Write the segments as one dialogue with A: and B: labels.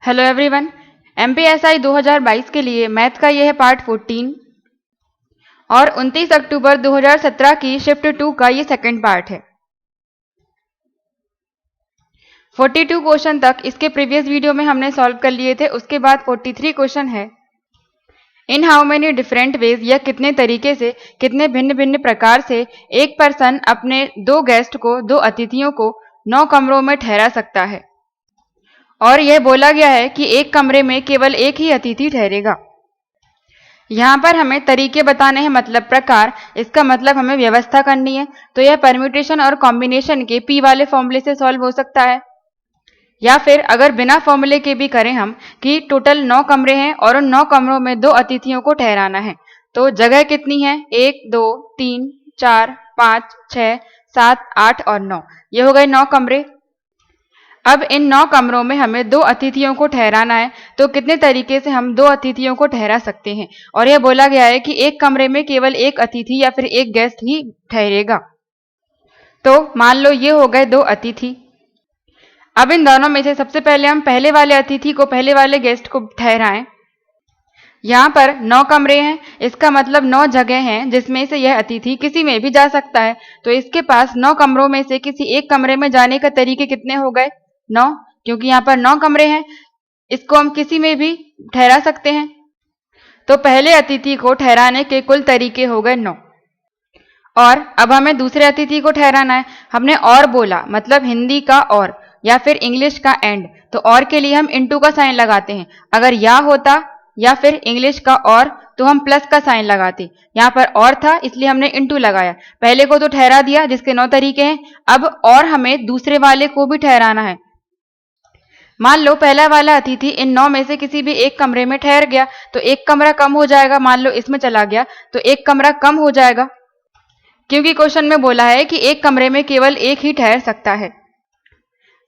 A: Hello everyone, MPSI 2022 के लिए math का ये है पार्ट 14 और 29 अक्टूबर 2017 की शिफ्ट 2 का ये सेकंड पार्ट है। 42 क्वेश्चन तक इसके प्रीवियस वीडियो में हमने सॉल्व कर लिए थे। उसके बाद 43 क्वेश्चन है। In how many different ways, या कितने तरीके से, कितने भिन्न भिन्न प्रकार से एक पर्सन अपने दो गेस्ट को, दो अतिथियों को 9 कमरों में ठहरा सकता है। और यह बोला गया है कि एक कमरे में केवल एक ही अतिथि ठहरेगा। यहाँ पर हमें तरीके बताने हैं, मतलब प्रकार। इसका मतलब हमें व्यवस्था करनी है। तो यह परम्यूटेशन और कॉम्बिनेशन के पी वाले फॉर्मूले से सॉल्व हो सकता है, या फिर अगर बिना फॉर्मूले के भी करें हम कि टोटल 9 कमरे हैं और उन 9 कमरों में 2 अतिथियों को ठहराना है। तो जगह कितनी है? 1 2 3 4 5 6 7 8 और 9, ये हो गए 9 कमरे। अब इन 9 कमरों में हमें 2 अतिथियों को ठहराना है। तो कितने तरीके से हम 2 अतिथियों को ठहरा सकते हैं? और यह बोला गया है कि एक कमरे में केवल एक अतिथि या फिर एक गेस्ट ही ठहरेगा। तो मान लो ये हो गए 2 अतिथि। अब इन दोनों में से सबसे पहले हम पहले वाले अतिथि को, पहले वाले गेस्ट को ठहराएं। यहाँ पर 9 कमरे हैं, इसका मतलब 9 जगह हैं जिसमें से यह अतिथि किसी में भी जा सकता है। तो इसके पास 9 कमरों में से किसी एक कमरे में जाने का तरीके कितने हो गए? 9, क्योंकि यहाँ पर 9 कमरे हैं, इसको हम किसी में भी ठहरा सकते हैं। तो पहले अतिथि को ठहराने के कुल तरीके हो गए 9। और अब हमें दूसरे अतिथि को ठहराना है। हमने और बोला, मतलब हिंदी का और या फिर इंग्लिश का एंड। तो और के लिए हम इनटू का साइन लगाते हैं। अगर या होता या फिर इंग्लिश का और तो हम प्लस का साइन लगाते। यहाँ पर और था इसलिए हमने इनटू लगाया। पहले को तो ठहरा दिया जिसके 9 तरीके हैं। अब और हमें दूसरे वाले को भी ठहराना है। मान लो पहला वाला अतिथि इन 9 में से किसी भी एक कमरे में ठहर गया, तो एक कमरा कम हो जाएगा। मान लो इसमें चला गया तो एक कमरा कम हो जाएगा, क्योंकि क्वेश्चन में बोला है कि एक कमरे में केवल एक ही ठहर सकता है।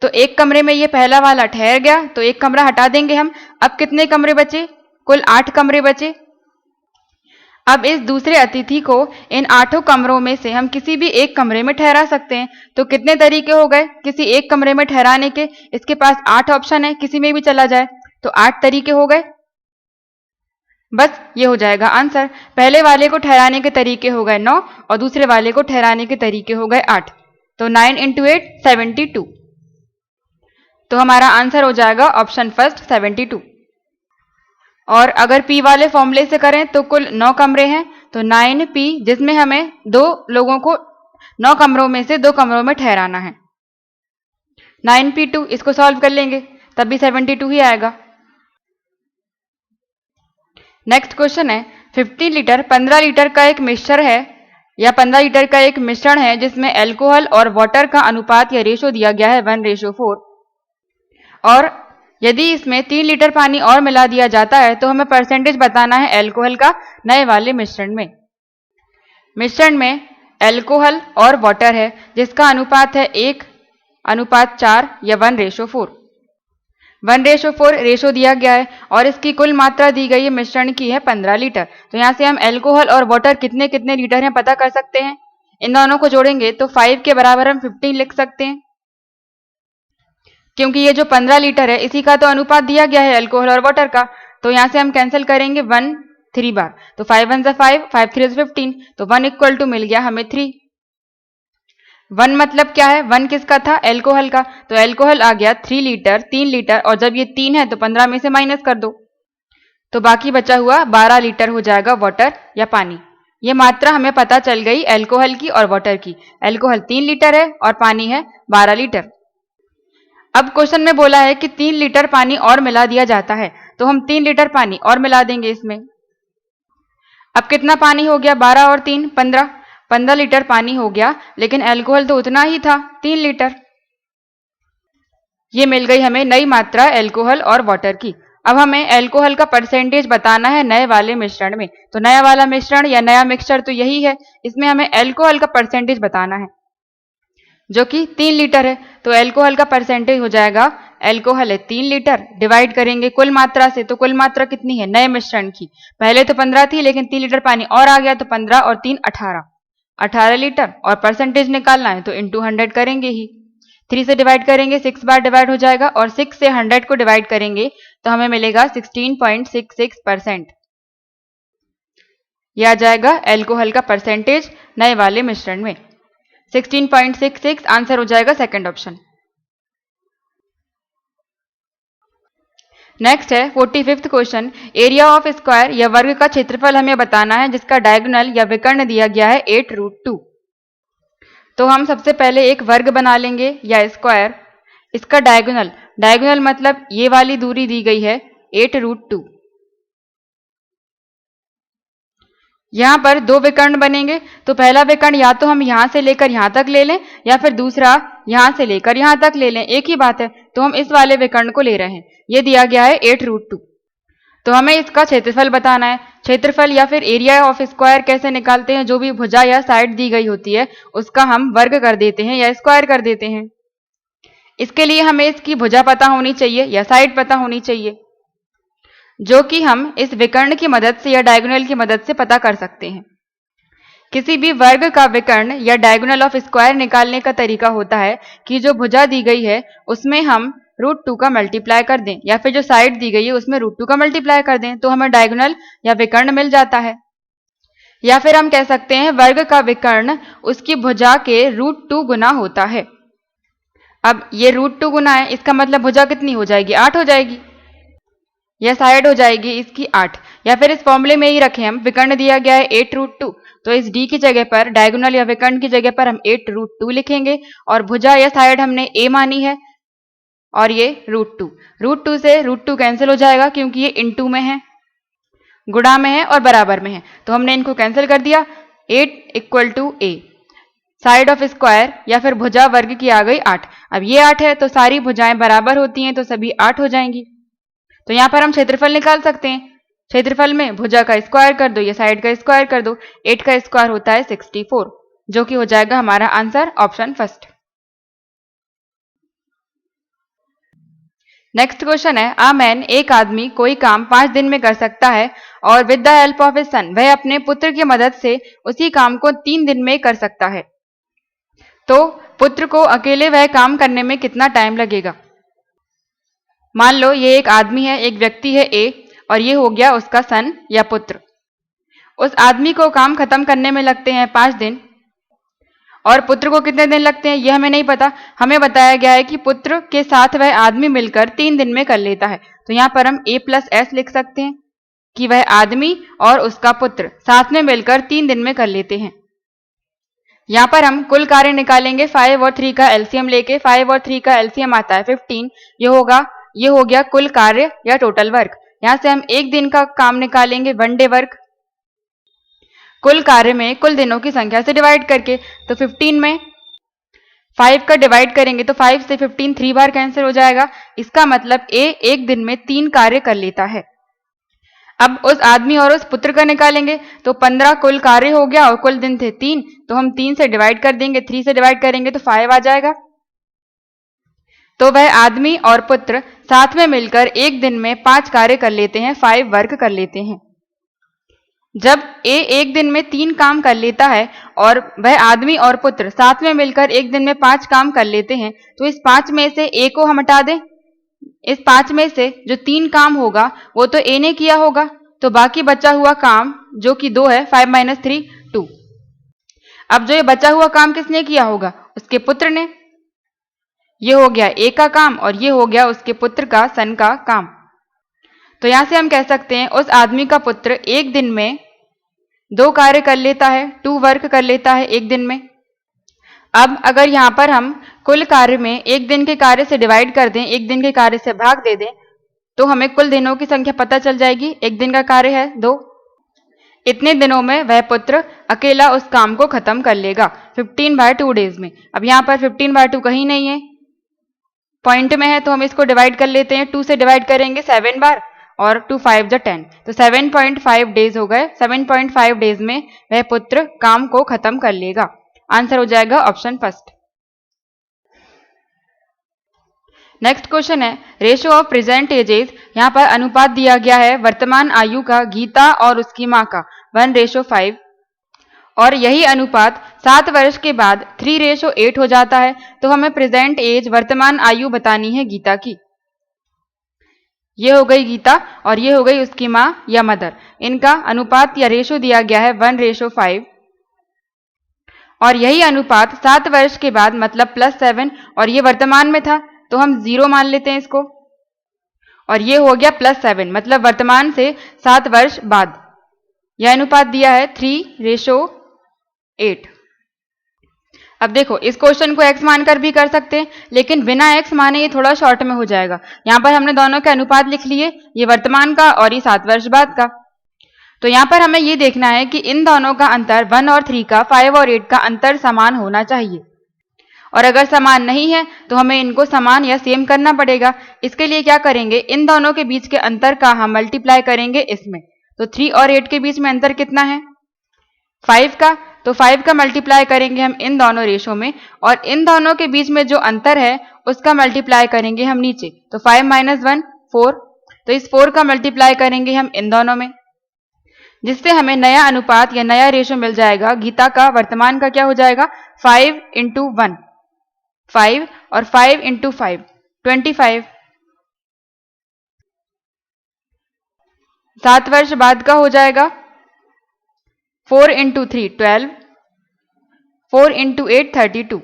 A: तो एक कमरे में ये पहला वाला ठहर गया तो एक कमरा हटा देंगे हम। अब कितने कमरे बचे? कुल 8 कमरे बचे। अब इस दूसरे अतिथि को इन 8 कमरों में से हम किसी भी एक कमरे में ठहरा सकते हैं। तो कितने तरीके हो गए किसी एक कमरे में ठहराने के? इसके पास 8 ऑप्शन है, किसी में भी चला जाए तो 8 तरीके हो गए। बस ये हो जाएगा आंसर। पहले वाले को ठहराने के तरीके हो गए 9 और दूसरे वाले को ठहराने के तरीके हो गए 8। तो 9 × 8 72। तो हमारा आंसर हो जाएगा ऑप्शन फर्स्ट 72। और अगर पी वाले फॉर्मूले से करें तो कुल 9 कमरे हैं, तो 9p, जिसमें हमें 2 लोगों को 9 कमरों में से 2 कमरों में ठहराना है। 9p2, इसको सॉल्व कर लेंगे तब भी 72 ही आएगा। नेक्स्ट क्वेश्चन है 15 लीटर 15 लीटर का एक मिक्सचर है, या 15 लीटर का एक मिश्रण है जिसमें अल्कोहल और वाटर का अनुपात या रेशो दिया गया है 1:4। और यदि इसमें 3 लीटर पानी और मिला दिया जाता है तो हमें परसेंटेज बताना है अल्कोहल का नए वाले मिश्रण में। मिश्रण में अल्कोहल और वाटर है जिसका अनुपात है 1:4 या 1:4। 1:4 रेशो दिया गया है और इसकी कुल मात्रा दी गई है मिश्रण की है 15 लीटर। तो यहाँ से हम अल्कोहल और वाटर कितने कितने लीटर हैं पता कर सकते हैं। इन दोनों को जोड़ेंगे तो 5 के बराबर हम 15 लिख सकते हैं, क्योंकि ये जो 15 लीटर है इसी का तो अनुपात दिया गया है अल्कोहल और वाटर का। तो यहाँ से हम कैंसिल करेंगे 1 3 बार, तो 5 1 5, 5 3 15, तो 1 इक्वल टू मिल गया हमें 3। 1 मतलब क्या है? 1 किसका था? अल्कोहल का। तो अल्कोहल आ गया 3 लीटर, 3 लीटर, और जब ये 3 है तो 15 में से माइनस कर दो, तो बाकी बचा हुआ 12 लीटर हो जाएगा वाटर या पानी। ये मात्रा हमें पता चल गई अल्कोहल की और वाटर की। अल्कोहल 3 लीटर है और पानी है 12 लीटर। अब क्वेश्चन में बोला है कि 3 लीटर पानी और मिला दिया जाता है, तो हम 3 लीटर पानी और मिला देंगे इसमें। अब कितना पानी हो गया? 12 और 3 15, 15 लीटर पानी हो गया, लेकिन अल्कोहल तो उतना ही था 3 लीटर। ये मिल गई हमें नई मात्रा अल्कोहल और वाटर की। अब हमें अल्कोहल का परसेंटेज बताना है नए वाले मिश्रण में। तो नया वाला मिश्रण या नया मिक्सचर तो यही है, इसमें हमें अल्कोहल का परसेंटेज बताना है जो कि 3 लीटर है। तो अल्कोहल का परसेंटेज हो जाएगा, अल्कोहल है 3 लीटर, डिवाइड करेंगे कुल मात्रा से। तो कुल मात्रा कितनी है नए मिश्रण की? पहले तो 15 थी, लेकिन 3 लीटर पानी और आ गया तो 15 और 3 18 लीटर। और परसेंटेज निकालना है तो इंटू 100 करेंगे ही। 3 से डिवाइड करेंगे 6 बार डिवाइड हो जाएगा और 6 से 100 को डिवाइड करेंगे तो हमें मिलेगा 16.66%। यह आ जाएगा अल्कोहल का परसेंटेज नए वाले मिश्रण में। 16.66 आंसर हो जाएगा सेकंड ऑप्शन। नेक्स्ट है 45th question. Area of square या वर्ग का क्षेत्रफल हमें बताना है जिसका डायगोनल या विकर्ण दिया गया है 8√2। तो हम सबसे पहले एक वर्ग बना लेंगे या स्क्वायर। इसका डायगोनल मतलब ये वाली दूरी दी गई है 8√2। यहां पर दो विकर्ण बनेंगे तो पहला विकर्ण या तो हम यहां से लेकर यहां तक ले लें या फिर दूसरा यहां से लेकर यहां तक ले लें, एक ही बात है। तो हम इस वाले विकर्ण को ले रहे हैं, ये दिया गया है 8√2। तो हमें इसका क्षेत्रफल बताना है। क्षेत्रफल या फिर एरिया ऑफ स्क्वायर कैसे निकालते हैं? जो भी भुजा या साइड दी गई होती है उसका हम वर्ग कर देते हैं या स्क्वायर कर देते हैं। इसके लिए हमें इसकी भुजा पता होनी चाहिए या साइड पता होनी चाहिए, जो कि हम इस विकर्ण की मदद से या डायगोनल की मदद से पता कर सकते हैं। किसी भी वर्ग का विकर्ण या डायगोनल ऑफ स्क्वायर निकालने का तरीका होता है कि जो भुजा दी गई है उसमें हम √2 का मल्टीप्लाई कर दें या फिर जो साइड दी गई है उसमें √2 का मल्टीप्लाई कर दें तो हमें डायगोनल या विकर्ण मिल जाता है। या फिर हम कह सकते हैं वर्ग का विकर्ण उसकी भुजा के √2 गुना होता है। अब ये √2 गुना है, इसका मतलब भुजा कितनी हो जाएगी? 8 हो जाएगी। यह साइड हो जाएगी इसकी 8। या फिर इस फॉर्मूले में ही रखें हम, विकर्ण दिया गया है 8√2 तो इस d की जगह पर डायगोनल या विकर्ण की जगह पर हम 8√2 लिखेंगे और भुजा या साइड हमने a मानी है और ये √2 से √2 कैंसिल हो जाएगा क्योंकि ये इनटू में है, गुणा में है और बराबर में है तो हमने इनको कैंसिल कर दिया। 8 = a। साइड ऑफ स्क्वायर या फिर भुजा वर्ग की आ गई 8। अब ये 8 है तो सारी भुजाएं बराबर होती हैं तो सभी 8 हो जाएंगी। तो यहां पर हम क्षेत्रफल निकाल सकते हैं। क्षेत्रफल में भुजा का स्क्वायर कर दो या साइड का स्क्वायर कर दो। 8 का स्क्वायर होता है 64, जो कि हो जाएगा हमारा answer option first. Next question है अ मैन, एक आदमी कोई काम 5 दिन में कर सकता है और with the help of his son, वह अपने पुत्र की मदद से उसी काम को 3 दिन में कर सकता है। तो पुत्र को अकेले वह काम करने में कितना टाइम लगेगा? मान लो ये एक आदमी है, एक व्यक्ति है ए और ये हो गया उसका सन या पुत्र। उस आदमी को काम खत्म करने में लगते हैं 5 दिन और पुत्र को कितने दिन लगते हैं ये हमें नहीं पता। हमें बताया गया है कि पुत्र के साथ वह आदमी मिलकर 3 दिन में कर लेता है। तो यहां पर हम a+s लिख सकते हैं कि वह आदमी और उसका पुत्र साथ में मिलकर 3 दिन में कर लेते हैं। यहां पर हम कुल कार्य निकालेंगे 5 और 3 का एलसीएम लेके। 5 और 3 का एलसीएम आता है 15। ये हो गया कुल कार्य या टोटल वर्क। यहां से हम एक दिन का काम निकालेंगे, 1 डे वर्क, कुल कार्य में कुल दिनों की संख्या से डिवाइड करके। तो 15 में 5 का डिवाइड करेंगे तो 5 से 15 3 बार कैंसिल हो जाएगा। इसका मतलब ए एक दिन में 3 कार्य कर लेता है। अब उस आदमी और उस पुत्र का निकालेंगे तो 15 कुल कार्य हो गया और कुल दिन थे 3, तो हम 3 से डिवाइड कर देंगे, 3 से डिवाइड करेंगे तो 5 आ जाएगा। तो वह आदमी और पुत्र साथ में मिलकर एक दिन में 5 कार्य कर लेते हैं, 5 वर्क कर लेते हैं। जब ए एक दिन में 3 काम कर लेता है और वह आदमी और पुत्र साथ में मिलकर एक दिन में 5 काम कर लेते हैं तो इस 5 में से ए को हम हटा दें। इस 5 में से जो 3 काम होगा वो तो ए ने किया होगा, तो बाकी बचा हुआ काम जो कि 2 है, 5 - 3 2। अब जो ये बचा हुआ काम किसने किया होगा? उसके पुत्र ने। ये हो गया ए का काम और ये हो गया उसके पुत्र का, सन का काम। तो यहां से हम कह सकते हैं उस आदमी का पुत्र एक दिन में 2 कार्य कर लेता है, 2 वर्क कर लेता है एक दिन में। अब अगर यहां पर हम कुल कार्य में एक दिन के कार्य से डिवाइड कर दें, एक दिन के कार्य से भाग दे दें, तो हमें कुल दिनों की संख्या पता चल जाएगी। एक दिन का कार्य है 2, इतने दिनों में वह पुत्र अकेला उस काम को खत्म कर लेगा 15/2 डेज में। अब यहां पर 15/2 कहीं नहीं है, पॉइंट में है, तो हम इसको डिवाइड कर लेते हैं। 2 से डिवाइड करेंगे 7 बार और 2 5 = 10, तो 7.5 डेज हो गए। 7.5 डेज में वह पुत्र काम को खत्म कर लेगा। आंसर हो जाएगा ऑप्शन फर्स्ट। नेक्स्ट क्वेश्चन है रेशियो ऑफ प्रेजेंट एजेस। यहां पर अनुपात दिया गया है वर्तमान आयु का गीता और उसकी मां का 1:5 और यही अनुपात 7 वर्ष के बाद 3:8 हो जाता है, तो हमें प्रेजेंट एज वर्तमान आयु बतानी है गीता की। ये हो गई गीता और ये हो गई उसकी माँ या मदर। इनका अनुपात या रेशो दिया गया है 1:5 और यही अनुपात 7 वर्ष के बाद मतलब +7 और ये वर्तमान में था तो हम 0 मान लेते हैं इसको, और ये हो गया +7 मतलब वर्तमान से 7 वर्ष बाद। यह अनुपात दिया है 3:8। अब देखो इस क्वेश्चन को x मानकर भी कर सकते हैं, लेकिन बिना x माने ये थोड़ा शॉर्ट में हो जाएगा। यहाँ पर हमने दोनों के अनुपात लिख लिए, ये वर्तमान का और ये 7 वर्ष बाद का। तो यहाँ पर हमें ये देखना है कि इन दोनों का अंतर 1 और 3 का, 5 और 8 का अंतर समान होना चाहिए, और अगर समान नहीं है तो हमें इनको समान या सेम करना पड़ेगा। इसके लिए क्या करेंगे, इन दोनों के बीच के अंतर का हम मल्टीप्लाई करेंगे इसमें। तो 3 और 8 के बीच में अंतर कितना है, 5 का, तो 5 का मल्टीप्लाई करेंगे हम इन दोनों रेशो में, और इन दोनों के बीच में जो अंतर है उसका मल्टीप्लाई करेंगे हम नीचे। तो 5 - 1 4, तो इस 4 का मल्टीप्लाई करेंगे हम इन दोनों में, जिससे हमें नया अनुपात या नया रेशो मिल जाएगा। गीता का वर्तमान का क्या हो जाएगा, 5 × 1 5 और 5 × 5 25। 7 वर्ष बाद का हो जाएगा 4 × 3 12, 4 × 8 32।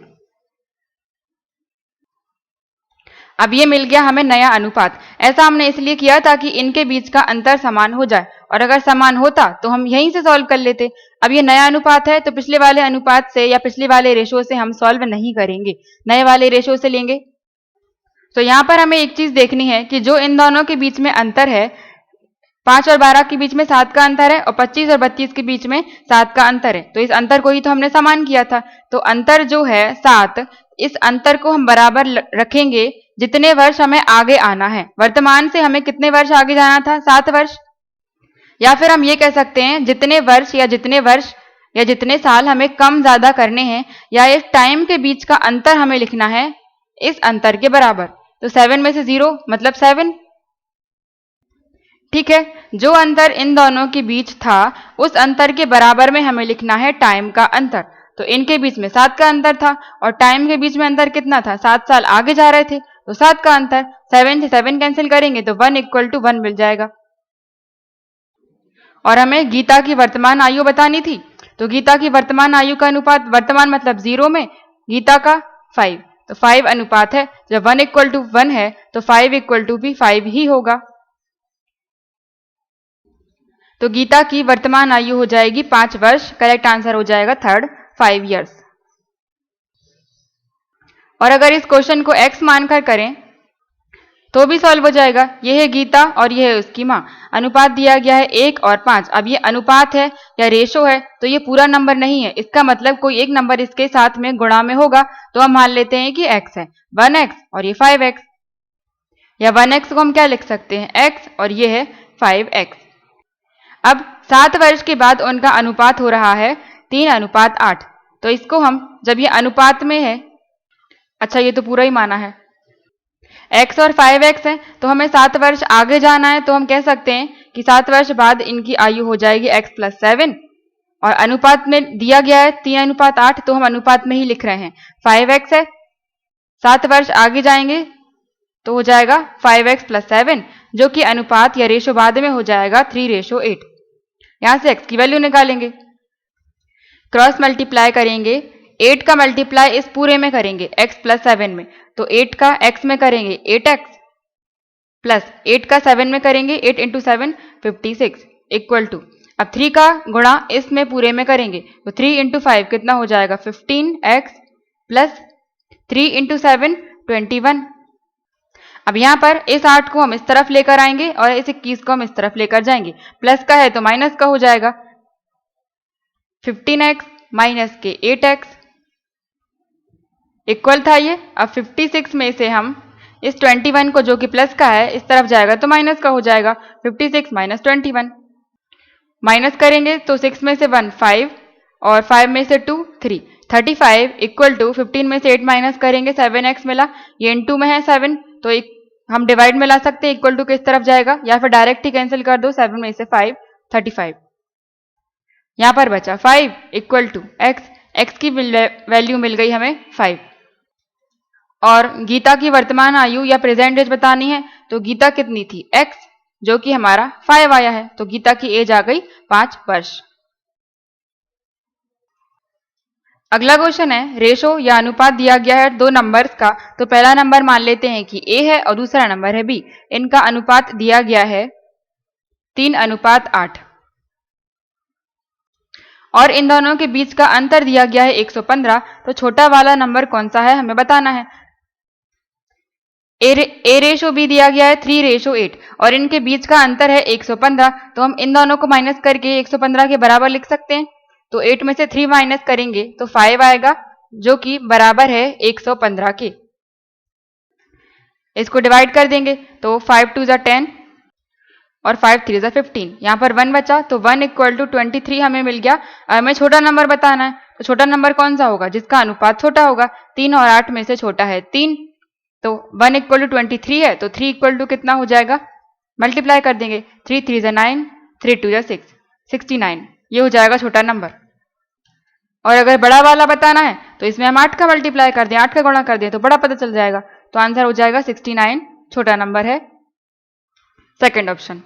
A: अब ये मिल गया हमें नया अनुपात। ऐसा हमने इसलिए किया ताकि इनके बीच का अंतर समान हो जाए, और अगर समान होता तो हम यहीं से सॉल्व कर लेते। अब ये नया अनुपात है तो पिछले वाले अनुपात से या पिछले वाले रेशो से हम सॉल्व नहीं करेंगे, नए वाले रेशो से लेंगे। तो यहाँ पर हमें एक चीज देखनी है कि जो इन दोनों के बीच में अंतर है, 5 और 12 के बीच में 7 का अंतर है, और 25 और 32 के बीच में 7 का अंतर है, तो इस अंतर को ही तो हमने समान किया था। तो अंतर जो है 7, इस अंतर को हम बराबर रखेंगे जितने वर्ष हमें आगे आना है। वर्तमान से हमें कितने वर्ष आगे जाना था, 7 वर्ष, या फिर हम ये कह सकते हैं जितने वर्ष या जितने साल हमें कम ज्यादा करने हैं, या इस टाइम के बीच का अंतर हमें लिखना है इस अंतर के बराबर। तो 7 में से 0 मतलब 7। ठीक है, जो अंतर इन दोनों के बीच था उस अंतर के बराबर में हमें लिखना है टाइम का अंतर। तो इनके बीच में 7 का अंतर था और टाइम के बीच में अंतर कितना था, 7 साल आगे जा रहे थे, तो 7 का अंतर। 7 से 7 कैंसिल करेंगे तो 1 = 1 मिल जाएगा। और हमें गीता की वर्तमान आयु बतानी थी, तो गीता की वर्तमान आयु का अनुपात, वर्तमान मतलब 0 में, गीता का 5, तो 5 अनुपात है। जब 1 = 1 है तो 5 = भी 5 ही होगा। तो गीता की वर्तमान आयु हो जाएगी 5 वर्ष। करेक्ट आंसर हो जाएगा थर्ड, 5 years। और अगर इस क्वेश्चन को x मानकर करें तो भी सॉल्व हो जाएगा। यह है गीता और यह है उसकी माँ। अनुपात दिया गया है 1 और 5। अब ये अनुपात है या रेशो है तो ये पूरा नंबर नहीं है, इसका मतलब कोई एक नंबर इसके साथ में गुणा में होगा, तो हम मान लेते हैं कि x है 1x और ये 5x, या 1x को हम क्या लिख सकते हैं, x, और ये है 5x। अब 7 वर्ष के बाद उनका अनुपात हो रहा है 3:8। तो इसको हम, जब ये अनुपात में है, अच्छा ये तो पूरा ही माना है, x और 5x है, तो हमें 7 वर्ष आगे जाना है, तो हम कह सकते हैं कि 7 वर्ष बाद इनकी आयु हो जाएगी x + 7, और अनुपात में दिया गया है 3:8, तो हम अनुपात में ही लिख रहे हैं। 5x है, 7 वर्ष आगे जाएंगे तो हो जाएगा 5x + 7, जो कि अनुपात या रेशो बाद में हो जाएगा 3:8। यहां से x की वैल्यू निकालेंगे, क्रॉस मल्टीप्लाई करेंगे, 8 का मल्टीप्लाई इस पूरे में करेंगे x + 7 में, तो 8 का x में करेंगे 8x, प्लस 8 का 7 में करेंगे 8 × 7 56 इक्वल टू, अब 3 का गुणा इसमें पूरे में करेंगे तो 3 × 5 कितना हो जाएगा 15x, प्लस 3 × 7 21। अब यहाँ पर इस 8 को हम इस तरफ लेकर आएंगे और इस 21 को हम इस तरफ लेकर जाएंगे, प्लस का है तो माइनस का हो जाएगा, 15x माइनस के 8x इक्वल था ये। अब 56 में से हम इस 21 को, जो कि प्लस का है, इस तरफ जाएगा तो माइनस का हो जाएगा, 56 माइनस 21, माइनस करेंगे तो 6 में से 1 5 और 5 में से 2 3, 35 इक्वल टू 15 में से 8 माइनस करेंगे 7x मिला, ये इनटू में है 7, तो एक हम डिवाइड में ला सकते हैं, इक्वल टू किस तरफ जाएगा, या फिर डायरेक्ट ही कैंसिल कर दो, 7 में से 5 35, यहां पर बचा 5 इक्वल टू x, x की वैल्यू मिल गई हमें 5। और गीता की वर्तमान आयु या प्रेजेंट एज बतानी है, तो गीता कितनी थी x, जो कि हमारा 5 आया है, तो गीता की एज आ गई 5 वर्ष। अगला क्वेश्चन है, रेशो या अनुपात दिया गया है दो नंबर्स का, तो पहला नंबर मान लेते हैं कि a है और दूसरा नंबर है b। इनका अनुपात दिया गया है 3:8 और इन दोनों के बीच का अंतर दिया गया है 115। तो छोटा वाला नंबर कौन सा है हमें बताना है। ए रेशो बी दिया गया है 3:8 और इनके बीच का अंतर है 115। तो हम इन दोनों को माइनस करके 115 के बराबर लिख सकते हैं। तो 8 में से 3 माइनस करेंगे तो 5 आएगा, जो कि बराबर है 115 के। इसको डिवाइड कर देंगे तो 5 2 जा 10 और 5 3 जा 15। यहाँ पर 1 बचा, तो 1 इक्वल टू 23 हमें मिल गया। हमें छोटा नंबर बताना है, तो छोटा नंबर कौन सा होगा जिसका अनुपात छोटा होगा। 3 और 8 में से छोटा है 3, तो 1 इक्वल टू 23 है, तो 3 इक्वल टू कितना हो जाएगा, मल्टीप्लाई कर देंगे। 3 3 जा 9, 3 2 जा 6, 69। ये हो जाएगा छोटा नंबर। और अगर बड़ा वाला बताना है तो इसमें हम 8 का मल्टीप्लाई कर दें, 8 का गुणा कर दें तो बड़ा पता चल जाएगा। तो आंसर हो जाएगा 69, छोटा नंबर है सेकंड ऑप्शन।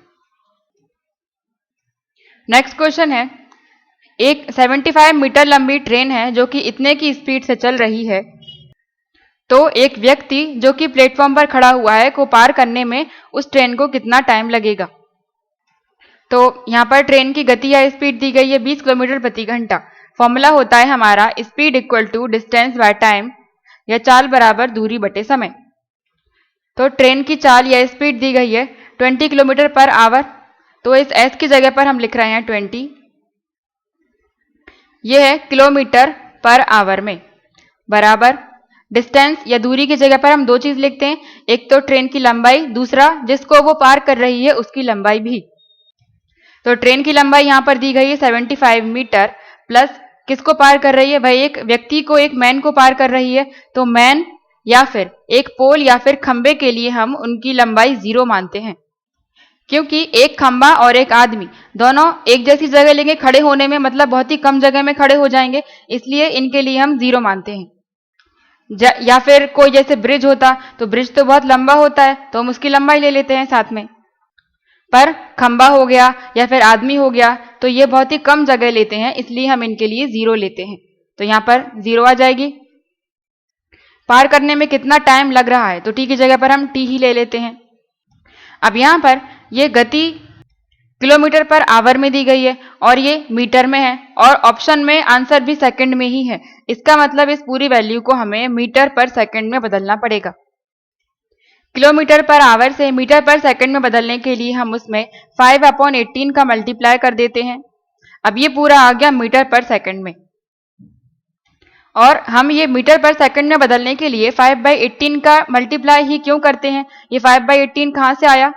A: नेक्स्ट क्वेश्चन है, एक 75 मीटर लंबी ट्रेन है जो कि इतने की स्पीड से चल रही है, तो एक व्यक्ति जो कि प्लेटफॉर्म पर खड़ा हुआ है को पार करने में उस ट्रेन को कितना टाइम लगेगा। तो यहाँ पर ट्रेन की गति या स्पीड दी गई है 20 किलोमीटर प्रति घंटा। फॉर्मूला होता है हमारा speed equal to distance by time, या चाल बराबर दूरी बटे समय। तो ट्रेन की चाल या स्पीड दी गई है 20 किलोमीटर पर आवर, तो इस s की जगह पर हम लिख रहे हैं 20। यह है किलोमीटर पर आवर में, बराबर डिस्टेंस या दूरी की जगह पर हम दो चीज लिखते हैं, एक तो ट्रेन की लंबाई, दूसरा जिसको वो पार कर रही है उसकी लंबाई भी। तो ट्रेन की लंबाई यहाँ पर दी गई है 75 मीटर, प्लस किसको पार कर रही है, भाई एक व्यक्ति को, एक मैन को पार कर रही है। तो मैन या फिर एक पोल या फिर खंबे के लिए हम उनकी लंबाई 0 मानते हैं, क्योंकि एक खंबा और एक आदमी दोनों एक जैसी जगह लेंगे खड़े होने में, मतलब बहुत ही कम जगह में खड़े हो जाएंगे, इसलिए इनके लिए हम 0 मानते हैं। या फिर कोई जैसे ब्रिज होता, तो ब्रिज तो बहुत लंबा होता है तो हम उसकी लंबाई ले लेते हैं साथ में, पर खंबा हो गया या फिर आदमी हो गया तो ये बहुत ही कम जगह लेते हैं, इसलिए हम इनके लिए 0 लेते हैं। तो यहाँ पर 0 आ जाएगी। पार करने में कितना टाइम लग रहा है, तो टी की जगह पर हम टी ही ले लेते हैं। अब यहाँ पर ये गति किलोमीटर पर आवर में दी गई है और ये मीटर में है, और ऑप्शन में आंसर भी सेकंड में ही है। इसका मतलब इस पूरी वैल्यू को हमें मीटर पर सेकंड में बदलना पड़ेगा। किलोमीटर पर आवर से मीटर पर सेकंड में बदलने के लिए हम उसमें 5/18 का मल्टीप्लाई कर देते हैं। अब ये पूरा आ गया मीटर पर सेकंड में, और हम ये मीटर पर सेकंड में बदलने के लिए 5/18 का मल्टीप्लाई ही क्यों करते हैं। ये 5/18 कहाँ से आया,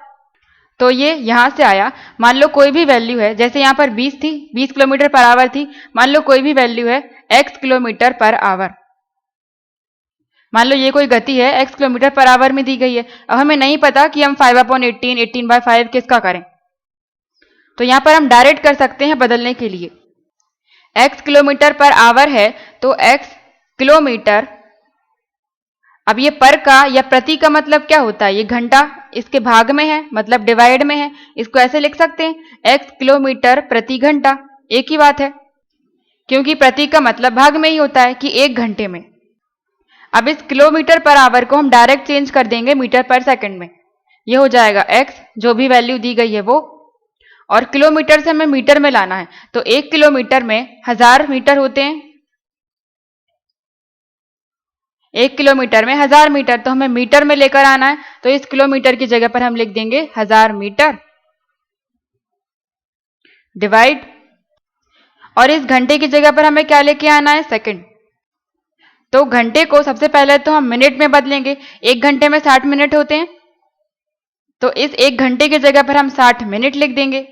A: तो ये यहां से आया। मान लो कोई भी वैल्यू है, जैसे यहाँ पर 20 थी, 20 किलोमीटर पर आवर थी, मान लो कोई भी वैल्यू है x किलोमीटर पर आवर। मान लो ये कोई गति है x किलोमीटर पर आवर में दी गई है। अब हमें नहीं पता कि हम 5/18, 18/5 किसका करें, तो यहां पर हम डायरेक्ट कर सकते हैं बदलने के लिए। x किलोमीटर पर आवर है तो x किलोमीटर, अब ये पर का या प्रति का मतलब क्या होता है, ये घंटा इसके भाग में है मतलब डिवाइड में है, इसको ऐसे लिख सकते हैं x किलोमीटर प्रति घंटा। एक ही बात है, क्योंकि प्रति का मतलब भाग में ही होता है कि 1 घंटे में। अब इस किलोमीटर पर आवर को हम डायरेक्ट चेंज कर देंगे मीटर पर सेकंड में, ये हो जाएगा x, जो भी वैल्यू दी गई है वो, और किलोमीटर से हमें मीटर में लाना है, तो 1 किलोमीटर में 1000 मीटर होते हैं। 1 किलोमीटर में 1000 मीटर, तो हमें मीटर में लेकर आना है, तो इस किलोमीटर की जगह पर हम लिख देंगे 1000 मीटर डिवाइड, और इस घंटे की जगह पर हमें क्या लेके आना है, सेकंड। तो घंटे को सबसे पहले तो हम मिनट में बदलेंगे, 1 घंटे में 60 मिनट होते हैं, तो इस 1 घंटे की जगह पर हम 60 मिनट लिख देंगे।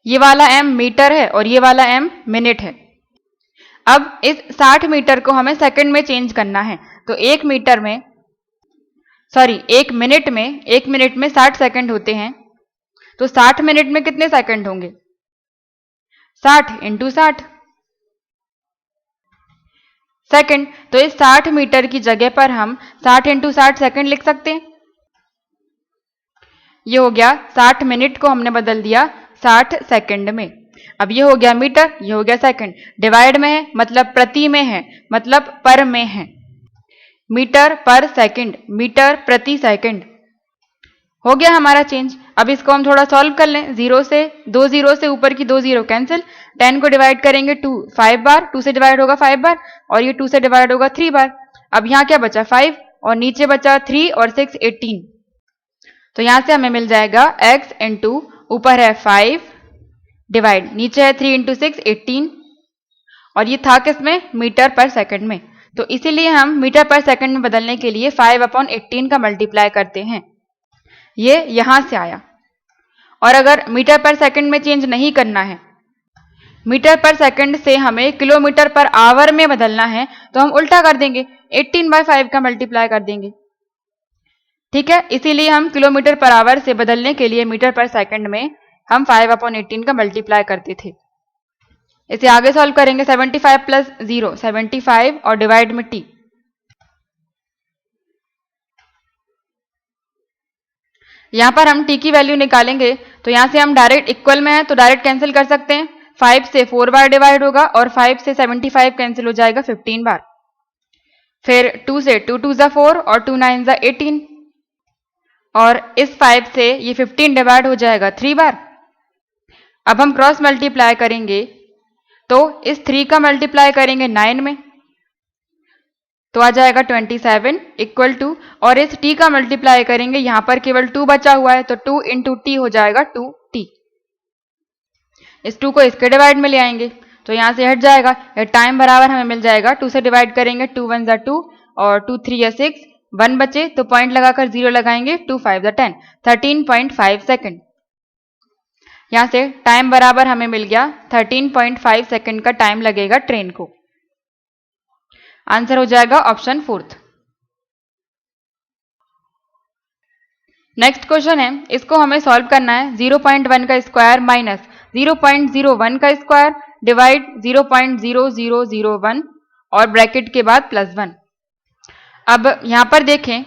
A: ये वाला m मीटर है और ये वाला m मिनट है। अब इस 60 मीटर को हमें सेकंड में चेंज करना है, तो 1 मिनट में 60 सेकंड होते हैं, तो 60 मिनट में कितने सेकंड होंगे, 60 × 60, सेकंड। तो इस 60 मीटर की जगह पर हम 60 × 60 सेकंड लिख सकते हैं। ये हो गया 60 मिनट को हमने बदल दिया 60 सेकंड में। अब ये हो गया मीटर, ये हो गया सेकंड। डिवाइड में है मतलब प्रति में है, मतलब पर में है। मीटर पर सेकंड, मीटर प्रति सेकंड हो गया हमारा चेंज। अब इसको हम थोड़ा सॉल्व कर लें। 0 से 2 0 से ऊपर की 2 0 कैंसिल। 10 को डिवाइड करेंगे 2 5 बार, 2 से डिवाइड होगा 5 बार, और ये 2 से डिवाइड होगा 3 बार। अब यहाँ क्या बचा 5 और नीचे बचा 3 और 6 18। तो यहां से हमें मिल जाएगा x इंटू ऊपर है 5 डिवाइड नीचे है 3 × 6 18, और ये था किसमें, मीटर पर सेकंड में। तो इसीलिए हम मीटर पर सेकंड में बदलने के लिए 5/18 का मल्टीप्लाई करते हैं। ये यहां से आया। और अगर मीटर पर सेकंड में चेंज नहीं करना है, मीटर पर सेकंड से हमें किलोमीटर पर आवर में बदलना है, तो हम उल्टा कर देंगे, 18/5 का मल्टीप्लाई कर देंगे। ठीक है, इसीलिए हम किलोमीटर पर आवर से बदलने के लिए मीटर पर सेकंड में हम 5/18 का मल्टीप्लाई करते थे। इसे आगे सॉल्व करेंगे। 75 प्लस 0 75 और डिवाइड में t। यहां पर हम t की वैल्यू निकालेंगे, तो यहां से हम डायरेक्ट इक्वल में है तो डायरेक्ट कैंसिल कर सकते हैं। 5 से 4 बार डिवाइड होगा और 5 से 75 कैंसिल हो जाएगा 15 बार। फिर 2 से 2 2 ज़ा 4 और 2 9 ज़ा 18, और इस 5 से ये 15 डिवाइड हो जाएगा 3 बार। अब हम क्रॉस मल्टीप्लाई करेंगे, तो इस 3 का मल्टीप्लाई करेंगे 9 में, तो आ जाएगा 27 इक्वल टू, और इस t का मल्टीप्लाई करेंगे, यहां पर केवल 2 बचा हुआ है तो 2 × t हो जाएगा 2t। इस 2 को इसके डिवाइड में ले आएंगे तो यहां से हट जाएगा। टाइम बराबर हमें मिल जाएगा, 2 से डिवाइड करेंगे 2 1 ज़ा 2 और 2 3 या 6, 1 बचे तो पॉइंट लगाकर 0 लगाएंगे, 2 5 ज़ा 10, 13.5 सेकंड। यहां से टाइम बराबर हमें मिल गया 13.5 सेकंड का टाइम लगेगा ट्रेन को। आंसर हो जाएगा ऑप्शन 4। नेक्स्ट क्वेश्चन है, इसको हमें सॉल्व करना है। 0.1 का स्क्वायर माइनस 0.01 का स्क्वायर डिवाइड 0.0001 और ब्रैकेट के बाद +1। अब यहां पर देखें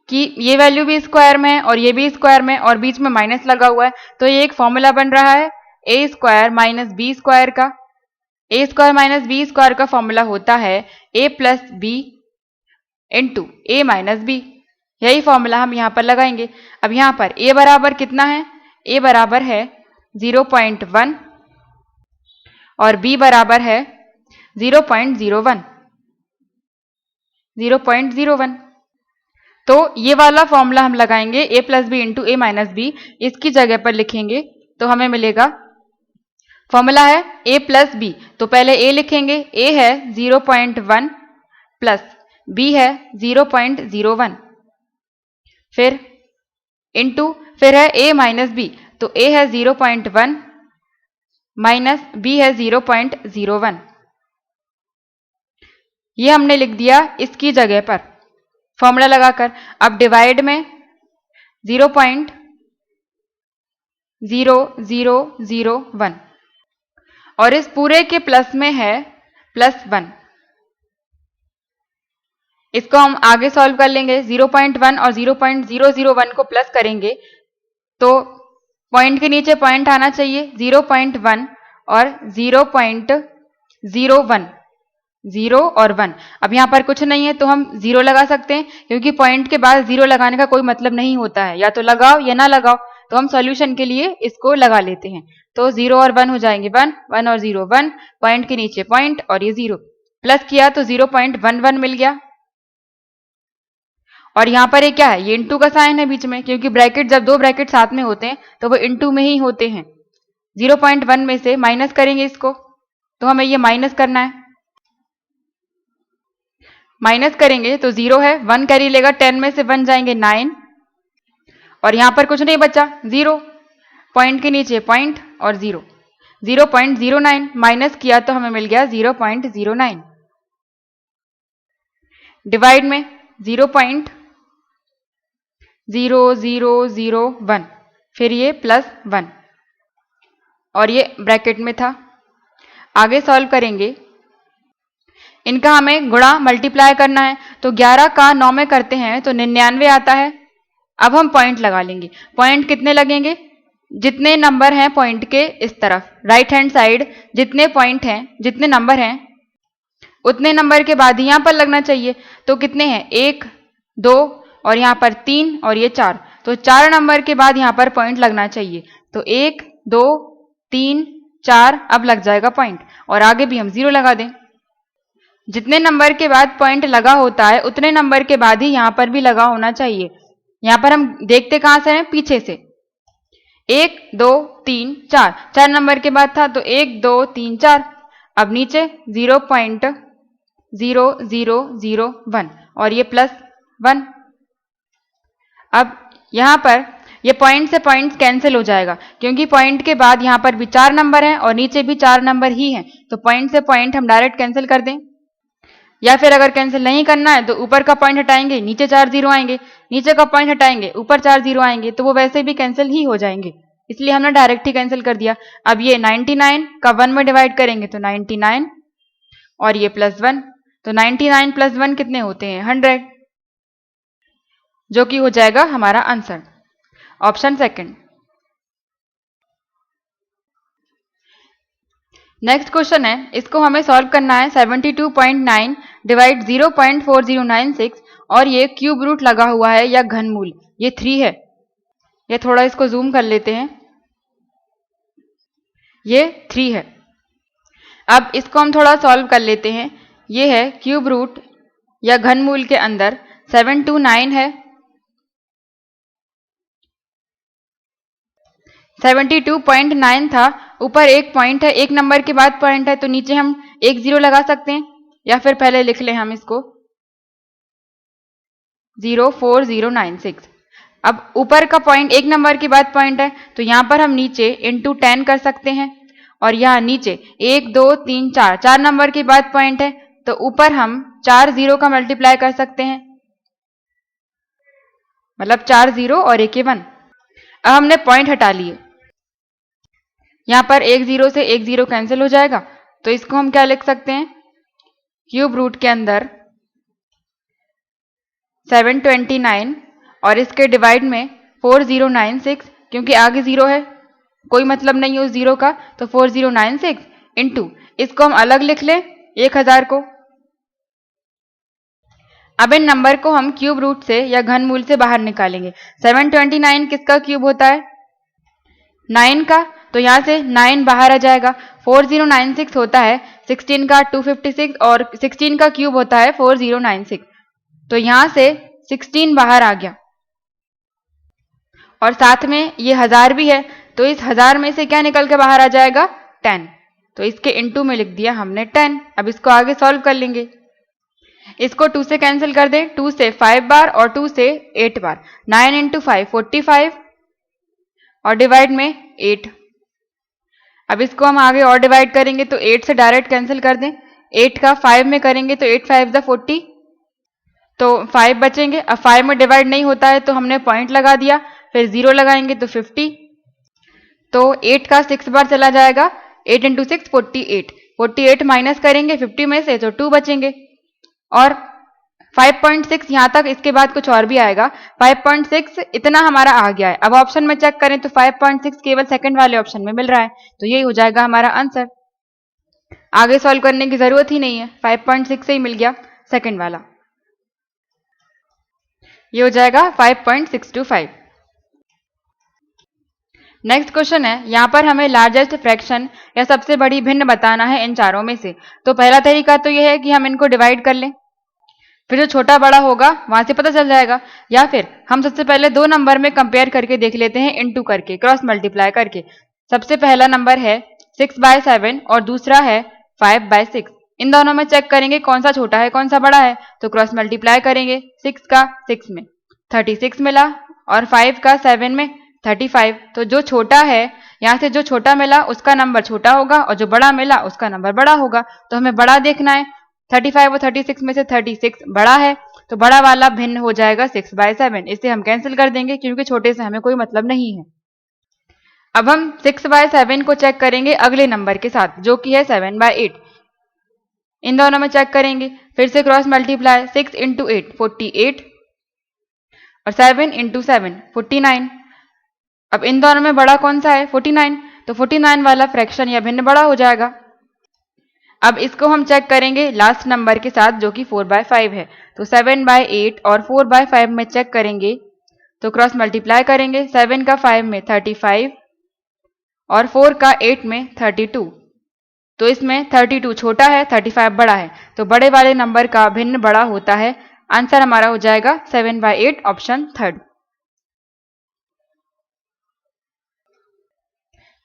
A: कि ये वैल्यू भी स्क्वायर में है और ये भी स्क्वायर में और बीच में माइनस लगा हुआ है, तो ये एक फॉर्मूला बन रहा है a square minus b square का। a square minus b square का फॉर्मूला होता है a plus b into a minus b। यही फॉर्मूला हम यहाँ पर लगाएंगे। अब यहाँ पर a बराबर कितना है, a बराबर है 0.1 और b बराबर है 0.01। तो ये वाला फॉर्मूला हम लगाएंगे a plus B into a minus B, इसकी जगह पर लिखेंगे तो हमें मिलेगा, फॉर्मूला है a प्लस बी, तो पहले a लिखेंगे, a है 0.1 प्लस b है 0.01, फिर इंटू फिर है a माइनस बी, तो a है 0.1 माइनस b है 0.01। ये हमने लिख दिया इसकी जगह पर फॉर्मूला लगाकर। अब डिवाइड में 0.0001 और इस पूरे के प्लस में है +1। इसको हम आगे सॉल्व कर लेंगे। 0.1 और 0.001 को प्लस करेंगे तो पॉइंट के नीचे पॉइंट आना चाहिए, 0.1 और 0.01, 0 और 1। अब यहाँ पर कुछ नहीं है तो हम 0 लगा सकते हैं, क्योंकि पॉइंट के बाद 0 लगाने का कोई मतलब नहीं होता है, या तो लगाओ या ना लगाओ। तो हम सॉल्यूशन के लिए इसको लगा लेते हैं, तो 0 और 1 हो जाएंगे 1, 1 और 0 1, पॉइंट के नीचे पॉइंट और ये 0, प्लस किया तो 0.11 मिल गया। और यहाँ पर ये क्या है, ये इंटू का साइन है बीच में, क्योंकि ब्रैकेट जब दो ब्रैकेट साथ में होते हैं तो वो इंटू में ही होते हैं। 0.1 में से माइनस करेंगे इसको, तो हमें ये माइनस करना है। माइनस करेंगे तो 0 है, 1 कैरी लेगा, 10 में से 1 जाएंगे 9, और यहां पर कुछ नहीं बचा, 0, पॉइंट के नीचे पॉइंट और 0, 0.09 माइनस किया तो हमें मिल गया 0.09। डिवाइड में 0.0001, फिर ये +1 और ये ब्रैकेट में था। आगे सॉल्व करेंगे, इनका हमें गुणा मल्टीप्लाई करना है। तो 11 का 9 में करते हैं तो 99 आता है। अब हम पॉइंट लगा लेंगे। पॉइंट कितने लगेंगे? जितने नंबर हैं पॉइंट के इस तरफ राइट हैंड साइड जितने पॉइंट हैं, जितने नंबर हैं उतने नंबर के बाद यहां पर लगना चाहिए। तो कितने हैं? 1 2 और यहां पर 3 और ये 4। तो 4 नंबर के बाद यहां पर पॉइंट लगना चाहिए। तो 1 2 3 4 अब लग जाएगा पॉइंट। और आगे भी हम 0 लगा दें। जितने नंबर के बाद पॉइंट लगा होता है उतने नंबर के बाद ही यहां पर भी लगा होना चाहिए। यहां पर हम देखते कहां से हैं? पीछे से। 1 2 3 4 4 नंबर के बाद था तो 1 2 3 4। अब नीचे 0.0001 और ये +1। अब यहां पर ये पॉइंट से पॉइंट कैंसिल हो जाएगा क्योंकि पॉइंट के बाद यहां पर भी 4 नंबर हैं और नीचे भी 4 नंबर ही हैं। तो पॉइंट से पॉइंट हम डायरेक्ट कैंसिल कर दें, या फिर अगर कैंसिल नहीं करना है तो ऊपर का पॉइंट हटाएंगे, नीचे 4 0 आएंगे, नीचे का पॉइंट हटाएंगे, ऊपर 4 0 आएंगे, तो वो वैसे भी कैंसिल ही हो जाएंगे। इसलिए हमने डायरेक्ट ही कैंसिल कर दिया। अब ये 99 का 1 में डिवाइड करेंगे तो 99 और ये +1। तो 99 + 1 कितने होते हैं? 100, जो कि हो जाएगा हमारा answer, option second. Next question है, इसको हमें सॉल्व करना है। 72.9 डिवाइड 0.4096 और ये क्यूब रूट लगा हुआ है या घनमूल, ये 3 है। ये थोड़ा इसको जूम कर लेते हैं, ये 3 है। अब इसको हम थोड़ा सॉल्व कर लेते हैं। ये है क्यूब रूट या घनमूल के अंदर 729 है, 72.9 था, ऊपर एक पॉइंट है, एक नंबर के बाद पॉइंट है तो नीचे हम 1 0 लगा सकते हैं, या फिर पहले लिख लें हम इसको 04096। अब ऊपर का पॉइंट एक नंबर के बाद पॉइंट है तो यहां पर हम नीचे इंटू 10 कर सकते हैं, और यहाँ नीचे 1 2 3 4 4 नंबर के बाद पॉइंट है तो ऊपर हम 4 0 का मल्टीप्लाई कर सकते हैं, मतलब 4 0 और 1 1। अब हमने पॉइंट हटा लिए, यहां पर 1 0 से 1 0 कैंसिल हो जाएगा। तो इसको हम क्या लिख सकते हैं? क्यूब रूट के अंदर 729 और इसके डिवाइड में 4096, क्योंकि आगे 0 है, कोई मतलब नहीं है उस 0 का, तो 4096 इंटू इसको हम अलग लिख लें 1000 को। अब इन नंबर को हम क्यूब रूट से या घनमूल से बाहर निकालेंगे। 729 किसका क्यूब होता है? 9 का, तो यहां से 9 बाहर आ जाएगा। 4096 होता है 16 का 256 और 16 का क्यूब होता है 4096, तो यहां से 16 बाहर आ गया। और साथ में ये 1000 भी है, तो इस 1000 में से क्या निकल के बाहर आ जाएगा? 10। तो इसके इनटू में लिख दिया हमने 10। अब इसको आगे सॉल्व कर लेंगे। इसको 2 से कैंसिल कर दें, 2 से 5 बार और 2 से 8 बार। 9 इंटू 5 45 और डिवाइड में 8। अब इसको हम आगे और डिवाइड करेंगे तो 8 से डायरेक्ट कैंसिल कर दें। 8 का 5 में करेंगे तो 8 5 ज़ा 40, तो 5 बचेंगे। अब 5 में डिवाइड नहीं होता है तो हमने पॉइंट लगा दिया, फिर 0 लगाएंगे तो 50। तो 8 का 6 बार चला जाएगा, 8 इंटू 6 48। 48 माइनस करेंगे 50 में से तो 2 बचेंगे। और 5.6 यहां तक, इसके बाद कुछ और भी आएगा। 5.6 इतना हमारा आ गया है। अब ऑप्शन में चेक करें तो 5.6 केवल सेकंड वाले ऑप्शन में मिल रहा है, तो यही हो जाएगा हमारा आंसर। आगे सॉल्व करने की जरूरत ही नहीं है, 5.6 से ही मिल गया सेकंड वाला। ये हो जाएगा 5.625। नेक्स्ट क्वेश्चन है, यहां पर हमें लार्जेस्ट फ्रैक्शन या सबसे बड़ी भिन्न बताना है इन चारों में से। तो पहला तरीका तो यह है कि हम इनको डिवाइड कर लें, फिर जो छोटा बड़ा होगा वहां से पता चल जाएगा। या फिर हम सबसे पहले दो नंबर में कंपेयर करके देख लेते हैं, इनटू करके, क्रॉस मल्टीप्लाई करके। सबसे पहला नंबर है 6/7 और दूसरा है 5/6। इन दोनों में चेक करेंगे कौन सा छोटा है कौन सा बड़ा है, तो क्रॉस मल्टीप्लाई करेंगे। 6 का 6 में 36 मिला और 5 का 7 में 35। तो जो छोटा है, यहां से जो छोटा मिला उसका नंबर छोटा होगा और जो बड़ा मिला उसका नंबर बड़ा होगा। तो हमें बड़ा देखना है। 35 और 36 में से 36 बड़ा है, तो बड़ा वाला भिन्न हो जाएगा 6/7। इसे हम कैंसिल कर देंगे क्योंकि छोटे से हमें कोई मतलब नहीं है। अब हम 6/7 को चेक करेंगे अगले नंबर के साथ, जो कि है 7/8। इन दोनों में चेक करेंगे, फिर से क्रॉस मल्टीप्लाई, 6 इंटू 8 48 और 7 इंटू 7 49। अब इन दोनों में बड़ा कौन सा है? 49, तो 49 वाला फ्रैक्शन या भिन्न बड़ा हो जाएगा। अब इसको हम चेक करेंगे लास्ट नंबर के साथ जो कि 4/5 है, तो 7/8 और 4/5 में चेक करेंगे तो क्रॉस मल्टीप्लाई करेंगे, 7 का 5 में 35 और 4 का 8 में 32। तो इसमें 32 छोटा है, 35 बड़ा है, तो बड़े वाले नंबर का भिन्न बड़ा होता है। आंसर हमारा हो जाएगा 7/8, ऑप्शन थर्ड।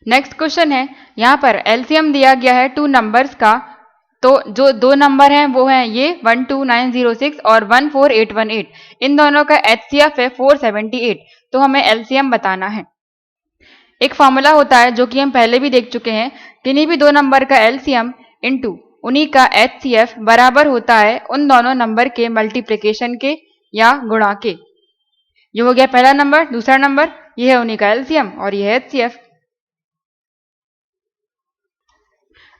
A: नेक्स्ट क्वेश्चन है, यहां पर एलसीएम दिया गया है टू नंबर्स का, तो जो दो नंबर हैं वो हैं ये 12906 और 14818। इन दोनों का एचसीएफ है 478, तो हमें एलसीएम बताना है। एक फॉर्मूला होता है जो कि हम पहले भी देख चुके हैं, किन्हीं भी दो नंबर का एलसीएम इनटू उन्हीं का एचसीएफ बराबर होता है उन दोनों नंबर के मल्टीप्लिकेशन के या गुणा के। ये हो गया पहला नंबर। दूसरा नंबर ये है उन्हीं का एलसीएम और ये है एचसीएफ।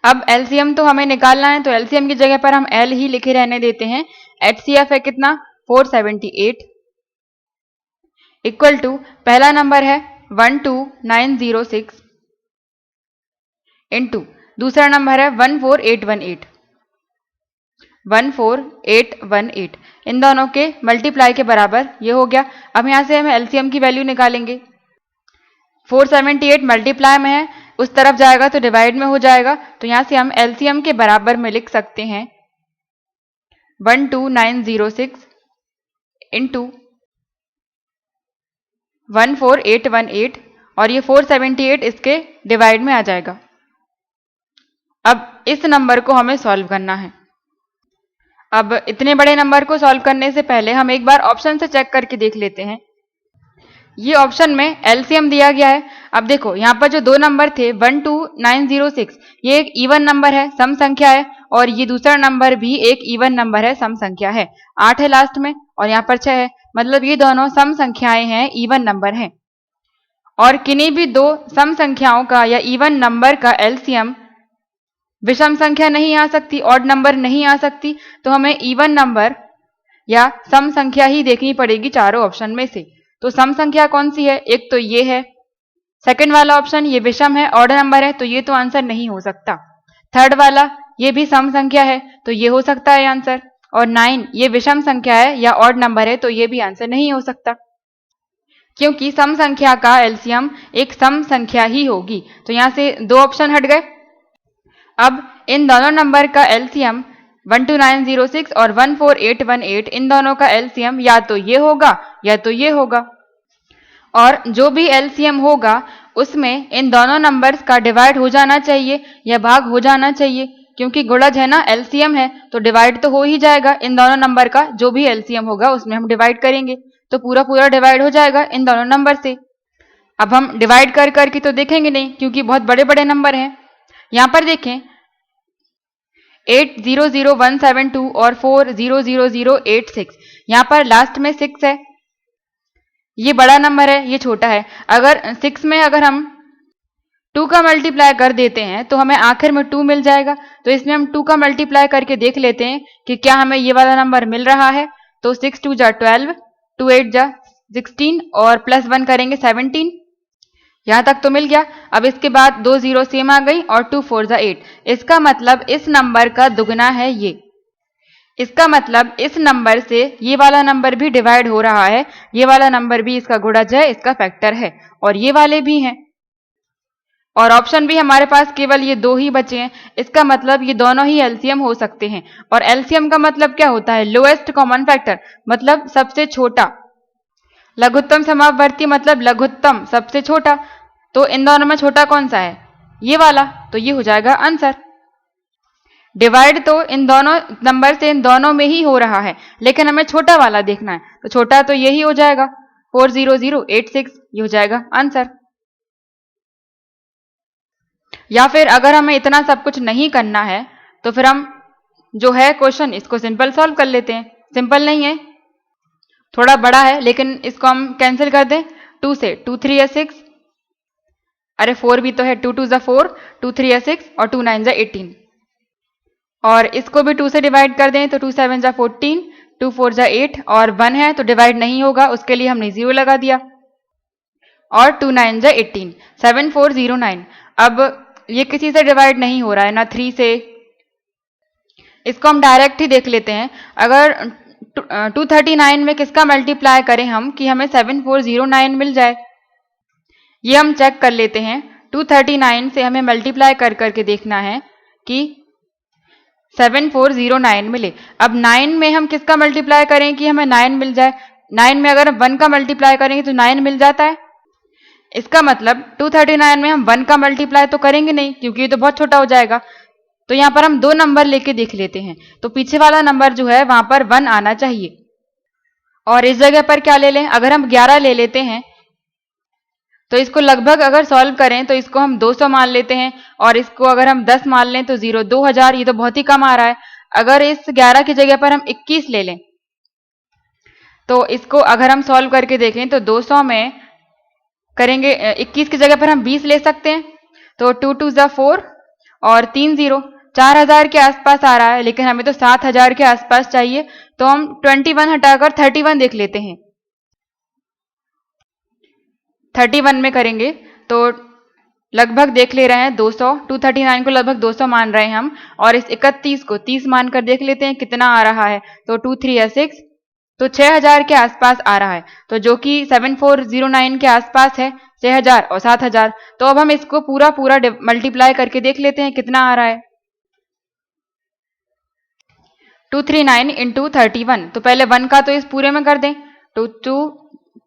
A: अब एलसीएम तो हमें निकालना है, तो एलसीएम की जगह पर हम एल ही लिखे रहने देते हैं। एचसीएफ है कितना? 478 इक्वल टू पहला नंबर है 12906 इंटू दूसरा नंबर है 14818। 14818 इन दोनों के मल्टीप्लाई के बराबर ये हो गया। अब यहां से हम एलसीएम की वैल्यू निकालेंगे। 478 मल्टीप्लाई में है, उस तरफ जाएगा तो डिवाइड में हो जाएगा, तो यहां से हम एलसीएम के बराबर में लिख सकते हैं 12906 इंटू 14818 और ये 478 इसके डिवाइड में आ जाएगा। अब इस नंबर को हमें सॉल्व करना है। अब इतने बड़े नंबर को सॉल्व करने से पहले हम एक बार ऑप्शन से चेक करके देख लेते हैं। ये ऑप्शन में एलसीएम दिया गया है। अब देखो यहाँ पर जो दो नंबर थे 12906, ये एक इवन नंबर है, सम संख्या है, और ये दूसरा नंबर भी एक इवन नंबर है, सम संख्या है। 8 है लास्ट में और यहाँ पर 6 है, मतलब ये दोनों सम संख्याएं हैं, इवन नंबर हैं। और किन्हीं भी दो सम संख्याओं का या इवन नंबर का एलसीएम विषम संख्या नहीं आ सकती, ऑड नंबर नहीं आ सकती, तो हमें इवन नंबर या सम संख्या ही देखनी पड़ेगी चारों ऑप्शन में से। तो सम संख्या कौन सी है? एक तो ये है, सेकंड वाला ऑप्शन ये विषम है, ऑड नंबर है, तो ये तो आंसर नहीं हो सकता। थर्ड वाला ये भी सम संख्या है, तो ये हो सकता है आंसर। और 9 ये विषम संख्या है या ऑड नंबर है, तो ये भी आंसर नहीं हो सकता, क्योंकि सम संख्या का एलसीएम एक सम संख्या ही होगी। तो यहां से दो ऑप्शन हट गए। अब इन दोनों नंबर का एलसीएम 12906 और 14818, इन दोनों का एलसीएम या तो ये होगा या तो ये होगा, और जो भी एलसीएम होगा उसमें इन दोनों नंबर्स का डिवाइड हो जाना चाहिए या भाग हो जाना चाहिए, क्योंकि गुणज है ना, एलसीएम है, तो डिवाइड तो हो ही जाएगा। इन दोनों नंबर का जो भी एलसीएम होगा उसमें हम डिवाइड करेंगे, तो पूरा पूरा डिवाइड हो जाएगा इन दोनों नंबर से। अब हम डिवाइड कर करके तो देखेंगे नहीं, क्योंकि बहुत बड़े बड़े नंबर हैं। यहां पर देखें 800172 और 400086, यहाँ पर लास्ट में 6 है, ये बड़ा नंबर है, ये छोटा है। अगर 6 में अगर हम 2 का मल्टीप्लाई कर देते हैं तो हमें आखिर में 2 मिल जाएगा, तो इसमें हम 2 का मल्टीप्लाई करके देख लेते हैं कि क्या हमें ये वाला नंबर मिल रहा है। तो 6 2 जा 12, 2 8 जा 16 और प्लस 1 करेंगे 17, यहां तक तो मिल गया। अब इसके बाद 2 जीरो सेम आ गई और 2 4 जा 8, इसका मतलब इस नंबर का दुगना है ये। इसका मतलब इस नंबर से ये वाला नंबर भी डिवाइड हो रहा है, ये वाला नंबर भी इसका गुणज है, इसका फैक्टर है, और ये वाले भी हैं। और ऑप्शन भी हमारे पास केवल ये दो ही बचे हैं, इसका मतलब ये दोनों ही एलसीएम हो सकते हैं। और एलसीएम का मतलब क्या होता है? लोएस्ट कॉमन फैक्टर, मतलब सबसे छोटा। लघुत्तम समापवर्ती मतलब लघुत्तम सबसे छोटा। तो इन दोनों में छोटा कौन सा है? ये वाला, तो ये हो जाएगा आंसर। डिवाइड तो इन दोनों नंबर से इन दोनों में ही हो रहा है, लेकिन हमें छोटा वाला देखना है, तो छोटा तो यही हो जाएगा 40086, ये हो जाएगा आंसर। या फिर अगर हमें इतना सब कुछ नहीं करना है तो फिर हम जो है क्वेश्चन इसको सिंपल सॉल्व कर लेते हैं। सिंपल नहीं है, थोड़ा बड़ा है, लेकिन इसको हम कैंसिल कर दें। 2 से 2 3 या 6, अरे 4 भी तो है, 2 2 जा 4, 2 3 या 6 और 2 9 जा 18, और इसको भी 2 से डिवाइड कर दें तो 2 7 जा 14, 2 4 जा 8 और 1 है तो डिवाइड नहीं होगा, उसके लिए हमने 0 लगा दिया। और 2 9 जा 18, 7409। अब ये किसी से डिवाइड नहीं हो रहा है, ना 3 से। इसको हम डायरेक्ट ही देख लेते हैं। अगर 239 में किसका मल्टीप्लाई करें हम कि हमें 7409 मिल जाए, ये हम चेक कर लेते हैं। 239 से हमें मल्टीप्लाई कर करके देखना है कि 7409 मिले। अब 9 में हम किसका मल्टीप्लाई करें कि हमें 9 मिल जाए। 9 में अगर हम 1 का मल्टीप्लाई करेंगे तो 9 मिल जाता है। इसका मतलब 239 में हम 1 का मल्टीप्लाई तो करेंगे नहीं, क्योंकि ये तो बहुत छोटा हो जाएगा। तो यहां पर हम 2 नंबर लेके देख लेते हैं, तो पीछे वाला नंबर जो है वहां पर 1 आना चाहिए। और इस जगह पर क्या ले लें, अगर हम 11 ले लेते हैं तो इसको लगभग अगर सॉल्व करें तो इसको हम 200 मान लेते हैं, और इसको अगर हम 10 मान लें तो 0 2000, ये तो बहुत ही कम आ रहा है। अगर इस 11 की जगह पर हम 21 ले लें तो इसको अगर हम सॉल्व करके देखें तो 200 में करेंगे 21 की जगह पर हम 20 ले सकते हैं, तो 2 2 जा 4 और 3 0, 4000 के आसपास आ रहा है, लेकिन हमें तो 7000 के आसपास चाहिए। तो हम 21 हटाकर 31 देख लेते हैं। 31 में करेंगे तो लगभग देख ले रहे हैं 200, 239 को लगभग 200 मान रहे हैं हम, और इस 31 को 30 मानकर देख लेते हैं कितना आ रहा है। तो 2 3 या 6, तो 6000 के आसपास आ रहा है, तो जो कि 7409 के आसपास है, 6000 और 7000। तो अब हम इसको पूरा मल्टीप्लाई करके देख लेते हैं कितना आ रहा है। 239 इंटू 31, तो पहले 1 का तो इस पूरे में कर दें, तो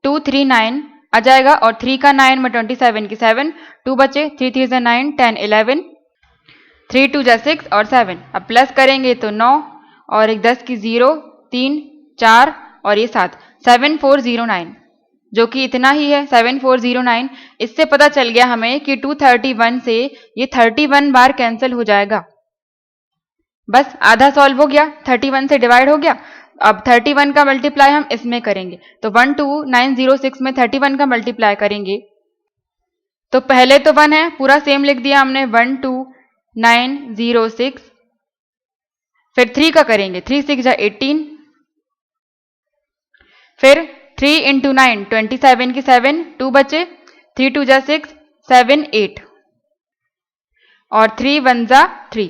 A: 239 आ जाएगा, और 3 का 9 में 27 की 7, 2 बचे, 3 3 जा 9, 10 11, 3 2 जा 6 और 7। अब प्लस करेंगे तो 9 और एक 10 की 0, 3 4 और ये 7, 7409, जो कि इतना ही है 7409। इससे पता चल गया हमें कि 231 से ये 31 बार कैंसिल हो जाएगा। बस आधा सॉल्व हो गया, 31 से डिवाइड हो गया। अब 31 का मल्टीप्लाई हम इसमें करेंगे, तो 12906 में 31 का मल्टीप्लाई करेंगे तो पहले तो 1 है, पूरा सेम लिख दिया हमने 12906। फिर 3 का करेंगे, 3 6 जा 18, फिर 3 इंटू 9 27 की 7, 2 बचे, 3 2 जा 6, 7 8 और 3 1 जा 3,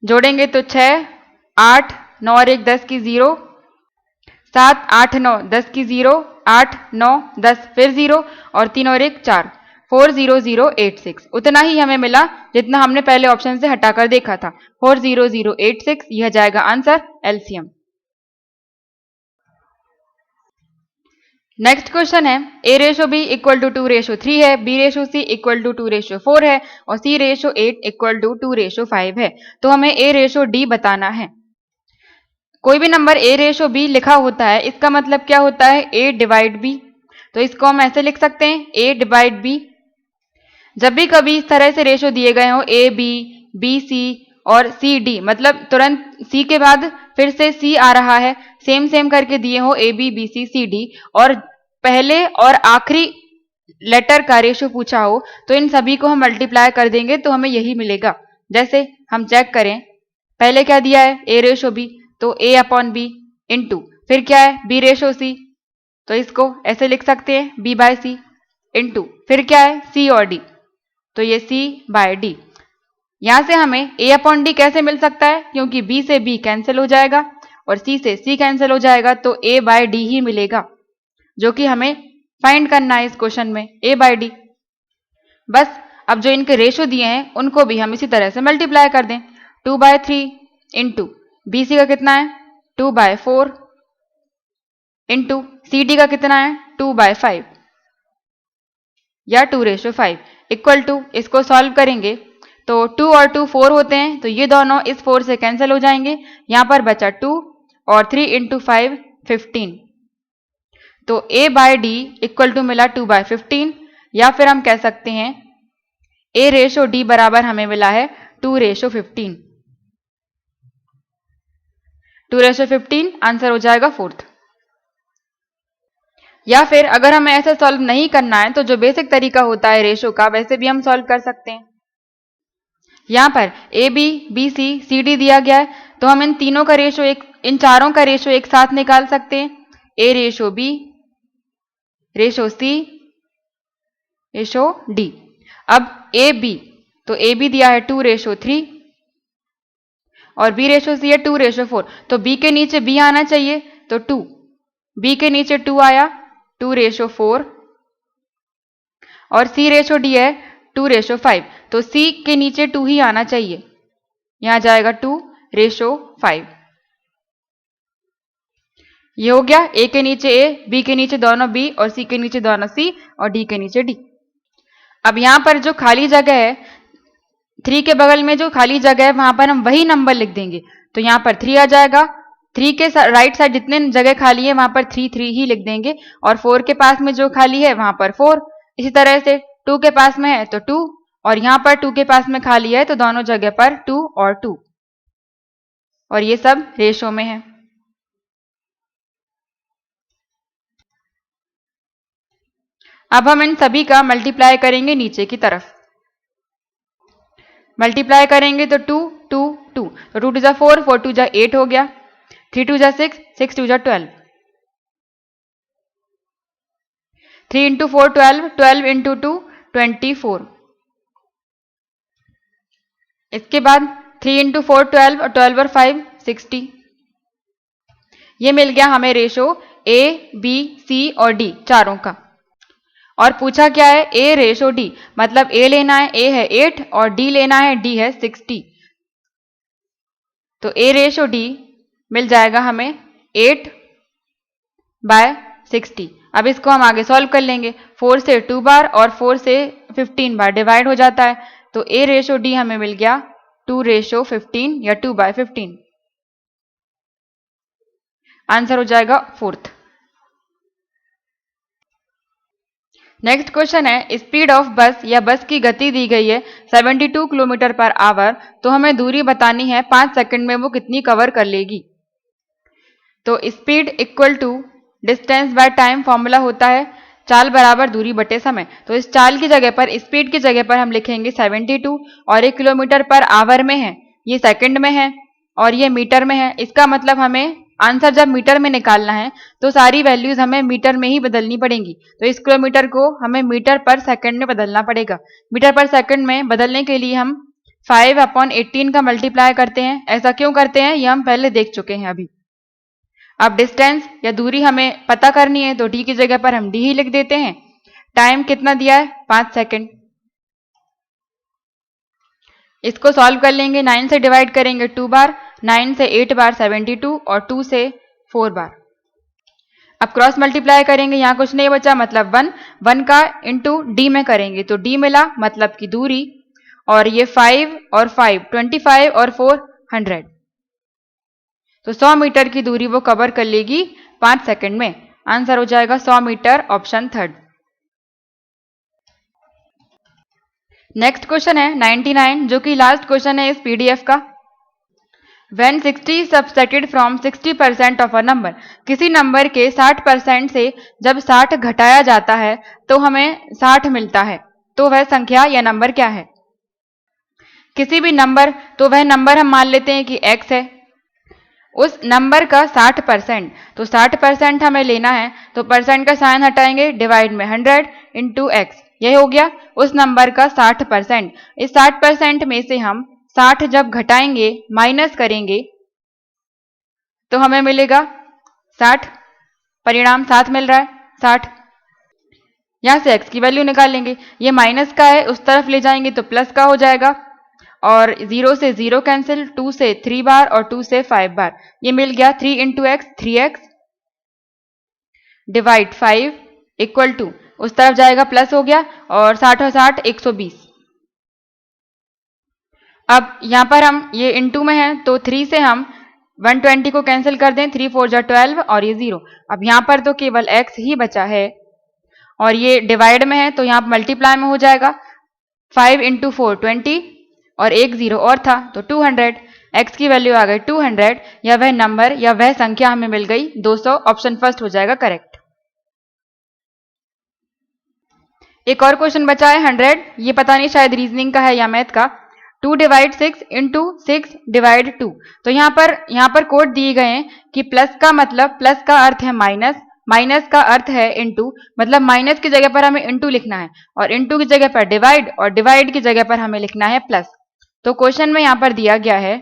A: जोड़ेंगे तो 6 8 9 और 1 10 की 0, 7 8 9 10 की 0, 8 9 10 फिर 0 और 3 और 1 4, 40086। उतना ही हमें मिला जितना हमने पहले ऑप्शन से हटाकर देखा था, 40086। यह जाएगा आंसर, एलसीएम। नेक्स्ट क्वेश्चन है, a ratio b equal to 2 ratio 3 है, b ratio c equal to 2 ratio 4 है और c ratio 8 equal to 2 ratio 5 है। तो हमें a रेशो d बताना है। कोई भी नंबर a रेशो b लिखा होता है, इसका मतलब क्या होता है, a डिवाइड b। तो इसको हम ऐसे लिख सकते हैं, a डिवाइड b। जब भी कभी इस तरह से रेशो दिए गए हो a b b c और c d, मतलब तुरंत c के बाद फिर से c आ रहा है, सेम करके दिए हो a b b c c d, और पहले और आखिरी लेटर का रेशो पूछा हो, तो इन सभी को हम मल्टीप्लाई कर देंगे तो हमें यही मिलेगा। जैसे हम चेक करें, पहले क्या दिया है, a रेशो b, तो a अपॉन b इंटू फिर क्या है, b रेशो c, तो इसको ऐसे लिख सकते हैं b बाय c इंटू फिर क्या है, c और d, तो ये c बाय d। यहां से हमें a अपॉन d कैसे मिल सकता है, क्योंकि b से b कैंसिल हो जाएगा और c से c कैंसिल हो जाएगा, तो a बाय d ही मिलेगा, जो कि हमें फाइंड करना है इस क्वेश्चन में, a बाय d। बस अब जो इनके रेशो दिए हैं उनको भी हम इसी तरह से मल्टीप्लाई कर दें, 2 बाय 3 इंटू बी सी का कितना है, 2 बाय 4 इंटू सी डी का कितना है, 2 बाय 5 या 2 रेशो 5 इक्वल टू, इसको सॉल्व करेंगे तो 2 और 2 4 होते हैं, तो ये दोनों इस 4 से कैंसिल हो जाएंगे। यहां पर बचा 2 और 3 इंटू 5 15, तो a by d equal to मिला 2 बाय 15, या फिर हम कह सकते हैं a रेशो d बराबर हमें मिला है 2 रेशो 15। 2 रेशो 15 आंसर हो जाएगा फोर्थ। या फिर अगर हमें ऐसे सॉल्व नहीं करना है तो जो बेसिक तरीका होता है रेशो का, वैसे भी हम सॉल्व कर सकते हैं। यहाँ पर A B, B C, C D दिया गया है, तो हम इन तीनों का रेशो इन चारों का रेशो एक साथ निकाल सकते हैं। ए रेशो बी, रेशो सी, रेशो डी। अब ए बी, तो ए बी दिया है 2:3 और बी रेशो सी है 2:4, तो बी के नीचे बी आना चाहिए, तो 2, बी के नीचे 2 आया 2:4 और सी रेशो डी है 2:5, तो सी के नीचे 2 ही आना चाहिए, यहां जाएगा 2:5। ये हो गया ए के नीचे ए, बी के नीचे दोनों बी और सी के नीचे दोनों सी और डी के नीचे डी। अब यहां पर जो खाली जगह है 3 के बगल में जो खाली जगह है वहां पर हम वही नंबर लिख देंगे, तो यहां पर 3 आ जाएगा। 3 के राइट साइड जितने जगह खाली है वहां पर 3 ही लिख देंगे और 4 के पास में जो खाली है वहां पर 4। इसी तरह से 2 के पास में है तो 2 और यहां पर 2 के पास में खाली है तो दोनों जगह पर 2 और 2 और ये सब रेशो में है। अब हम इन सभी का मल्टीप्लाई करेंगे नीचे की तरफ। मल्टीप्लाई करेंगे तो 2 2 2, तो 2 2 जा 4, 4 2 जा 8 हो गया, 3 2 जा 6, 6 2 जा 12, 3 इंटू 4 12, 12 इंटू 2 24। इसके बाद 3 इंटू 4 12 और 12 और 5 60। ये मिल गया हमें रेशो ए बी सी और डी चारों का। और पूछा क्या है, ए रेशो डी, मतलब ए लेना है, ए है 8 और डी लेना है, डी है 60, तो ए रेशो डी मिल जाएगा हमें 8/60। अब इसको हम आगे सॉल्व कर लेंगे, 4 से 2 बार और 4 से 15 बार डिवाइड हो जाता है, तो ए रेशो डी हमें मिल गया 2:15 या 2/15। आंसर हो जाएगा 4th। नेक्स्ट क्वेश्चन है, स्पीड ऑफ बस या बस की गति दी गई है 72 किलोमीटर पर आवर, तो हमें दूरी बतानी है 5 सेकंड में वो कितनी कवर कर लेगी। तो speed equal to distance by time formula होता है चाल बराबर दूरी बटे समय। तो इस चाल की जगह पर, स्पीड की जगह पर हम लिखेंगे 72 और 1 किलोमीटर पर आवर में है, ये सेकंड में है और ये मीटर में है। इसका मतलब हमें आंसर जब मीटर में निकालना है तो सारी वैल्यूज हमें मीटर में ही बदलनी पड़ेंगी। तो इस किलोमीटर को हमें मीटर पर सेकंड में बदलना पड़ेगा। मीटर पर सेकंड में बदलने के लिए हम 5/18 का मल्टीप्लाई करते हैं। ऐसा क्यों करते हैं ये हम पहले देख चुके हैं अभी। अब डिस्टेंस या दूरी हमें पता करनी है तो डी की जगह पर हम डी ही लिख देते हैं। टाइम कितना दिया है 5 सेकंड। इसको सॉल्व कर लेंगे, 9 से डिवाइड करेंगे 2 बार, 9 से 8 बार 72 और 2 से 4 बार। अब क्रॉस मल्टीप्लाई करेंगे, यहां कुछ नहीं बचा मतलब 1 का इंटू डी में करेंगे तो डी मिला मतलब की दूरी, और ये 5 और 5 25 और 4 100, तो 100 मीटर की दूरी वो कवर कर लेगी 5 सेकंड में। आंसर हो जाएगा 100 metre, option 3rd। Next question है 99 जो कि लास्ट क्वेश्चन है इस पीडीएफ का। When 60 subtracted from 60% of a number, किसी नंबर के 60% से जब 60 घटाया जाता है तो हमें 60 मिलता है, तो वह संख्या या नंबर क्या है। किसी भी नंबर, तो वह नंबर हम मान लेते हैं कि x है, उस नंबर का 60%, तो 60% हमें लेना है तो परसेंट का साइन हटाएंगे, डिवाइड में 100 इंटू एक्स, यह हो गया उस नंबर का 60%। इस 60% में से हम 60 जब घटाएंगे, माइनस करेंगे तो हमें मिलेगा 60, परिणाम 7 मिल रहा है 60। यहां से x की वैल्यू निकालेंगे, ये माइनस का है उस तरफ ले जाएंगे तो प्लस का हो जाएगा, और 0 से 0 कैंसिल, 2 से 3 बार और 2 से 5 बार, ये मिल गया 3 into X 3x divide 5 equal to, उस तरफ जाएगा प्लस हो गया, और 60 और 60 120। अब यहां पर हम ये इंटू में है तो 3 से हम 120 को कैंसिल कर दें, 3 4 जा 12 और ये 0। अब यहां पर तो केवल x ही बचा है और ये डिवाइड में है तो यहां मल्टीप्लाई में हो जाएगा, 5 इंटू 4 20 और 1 0 और था तो 200। x की वैल्यू आ गई 200, या वह नंबर या वह संख्या हमें मिल गई 200, ऑप्शन फर्स्ट हो जाएगा करेक्ट। एक और क्वेश्चन बचा है 100, ये पता नहीं शायद रीजनिंग का है या मैथ का। 2 डिवाइड 6 इंटू 6 डिवाइड 2। तो यहाँ पर कोड दिए गए हैं कि प्लस का मतलब, प्लस का अर्थ है माइनस, माइनस का अर्थ है इंटू, मतलब माइनस की जगह पर हमें इंटू लिखना है और इंटू की जगह पर डिवाइड और डिवाइड की जगह पर हमें लिखना है प्लस। तो क्वेश्चन में यहाँ पर दिया गया है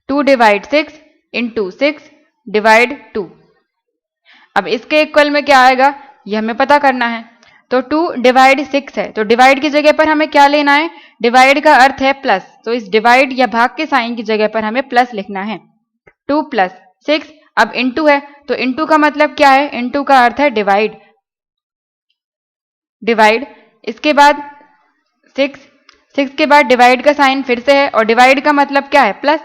A: 2 डिवाइड 6 इंटू 6 डिवाइड 2। अब इसके इक्वल में क्या आएगा ये हमें पता करना है। तो 2 डिवाइड 6 है, तो डिवाइड की जगह पर हमें क्या लेना है, डिवाइड का अर्थ है प्लस, तो इस डिवाइड या भाग के साइन की जगह पर हमें प्लस लिखना है। 2 प्लस 6, अब इंटू है तो इंटू का मतलब क्या है, इंटू का अर्थ है डिवाइड, डिवाइड। इसके बाद 6 के बाद डिवाइड का साइन फिर से है और डिवाइड का मतलब क्या है प्लस,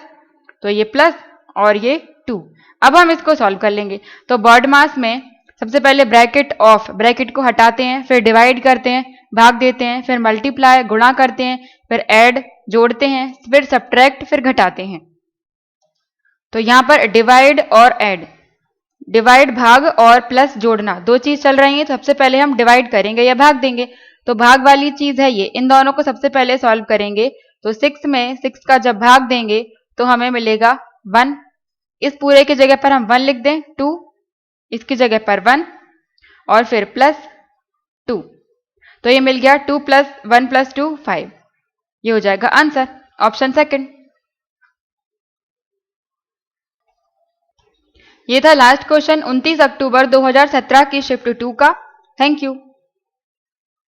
A: तो ये प्लस और ये 2। अब हम इसको सॉल्व कर लेंगे। तो बॉड मास में सबसे पहले ब्रैकेट ऑफ, ब्रैकेट को हटाते हैं, फिर डिवाइड करते हैं, भाग देते हैं, फिर मल्टीप्लाई गुणा करते हैं, फिर ऐड जोड़ते हैं, फिर सब्ट्रैक्ट, फिर घटाते हैं। तो यहां पर डिवाइड और ऐड, डिवाइड भाग और प्लस जोड़ना, दो चीज चल रही है। सबसे पहले हम डिवाइड करेंगे या भाग देंगे, तो भाग वाली चीज है ये, इन दोनों को सबसे पहले सॉल्व करेंगे। तो 6 में 6 का जब भाग देंगे तो हमें मिलेगा 1, इस पूरे की जगह पर हम 1 लिख दें, 2 इसकी जगह पर 1 और फिर प्लस 2, तो ये मिल गया 2 प्लस 1 प्लस 2 5। ये हो जाएगा आंसर, ऑप्शन सेकंड। ये था लास्ट क्वेश्चन 29 अक्टूबर 2017 की शिफ्ट 2 का। Thank you.